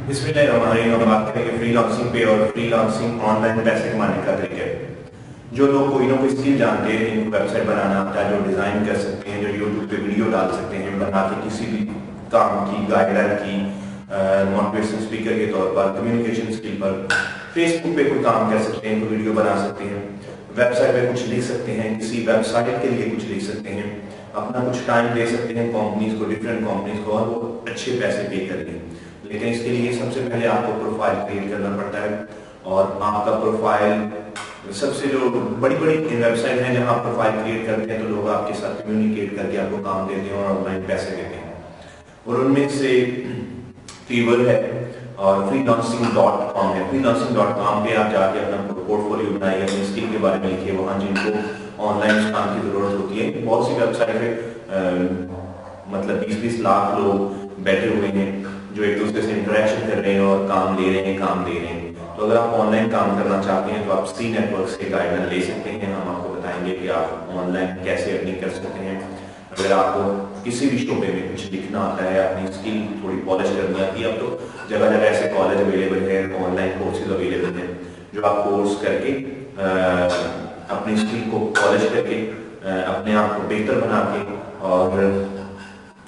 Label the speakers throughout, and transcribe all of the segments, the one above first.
Speaker 1: बिस्मिल्लाहिर्रहमानिर्रहीम। हम बात करेंगे फ्री लांसिंग पे और फ्री लांसिंग ऑनलाइन पैसे कमाने का तरीका है। जो लोग कोई ना कोई स्किल जानते हैं, जिनको वेबसाइट बनाना आता है, जो डिज़ाइन कर सकते हैं, जो यूट्यूब पे वीडियो डाल सकते हैं, बना के किसी भी काम की गाइडलाइन की, मोटिवेशन स्पीकर के तौर पर, कम्युनिकेशन स्किल पर, फेसबुक पे कोई काम कर सकते हैं, कोई वीडियो बना सकते हैं, वेबसाइट पे कुछ लिख सकते हैं, किसी वेबसाइट के लिए कुछ लिख सकते हैं, अपना कुछ टाइम दे सकते हैं कंपनीज को, डिफरेंट कंपनीज को, और वो अच्छे पैसे पे करेंगे। लेकिन इसके लिए सबसे पहले आपको प्रोफाइल क्रिएट करना पड़ता है, और आपका प्रोफाइल सबसे जो बड़ी बड़ी वेबसाइट हैं जहां आप प्रोफाइल क्रिएट करते हैं तो लोग आपके साथ कम्युनिकेट करके आपको काम देते हैं और ऑनलाइन पैसे देते हैं। और उनमें से फीवर है और freelancing.com है। freelancing.com पे आप जाके अपना पोर्टफोलियो बनाइए, अपने स्किल के बारे में लिखिए। वहाँ जिनको ऑनलाइन काम की जरूरत होती है, बहुत सी वेबसाइट पे मतलब 20-20 लाख लोग बैठे हुए हैं जो एक दूसरे से इंटरेक्शन कर रहे हैं और काम ले रहे हैं, काम दे रहे हैं। तो अगर आप ऑनलाइन काम करना चाहते हैं तो आप सी नेटवर्क से गाइडलाइन ले सकते हैं। हम आपको बताएंगे कि आप ऑनलाइन कैसे अर्निंग कर सकते हैं। अगर आपको किसी भी शोबे में कुछ लिखना आता है, अपनी स्किल थोड़ी पॉलिश करनी आती है, अब तो जगह जगह ऐसे कॉलेज अवेलेबल है, ऑनलाइन कोर्सेज अवेलेबल हैं जो आप कोर्स करके अपनी स्किल को पॉलिश करके अपने आप को बेहतर बना के और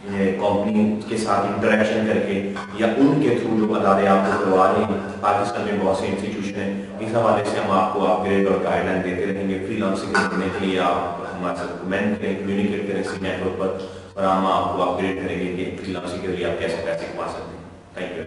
Speaker 1: कंपनी के साथ इंटरेक्शन करके या उनके थ्रू जो अदारे आपको करवा रहे हैं, पाकिस्तान में बहुत से इंस्टीट्यूशन हैं, इस हवाले से हम आपको अपग्रेड और गाइडलाइन देते रहेंगे। फ्रीलांसिंग करने के लिए आप हमारे साथ कमेंट करें, कम्युनिकेट करें इसी नेटवर्क पर, और हम आपको अपग्रेड करेंगे कि फ्रीलांसिंग के लिए आप कैसे पैसे कमा सकते हैं। Thank you.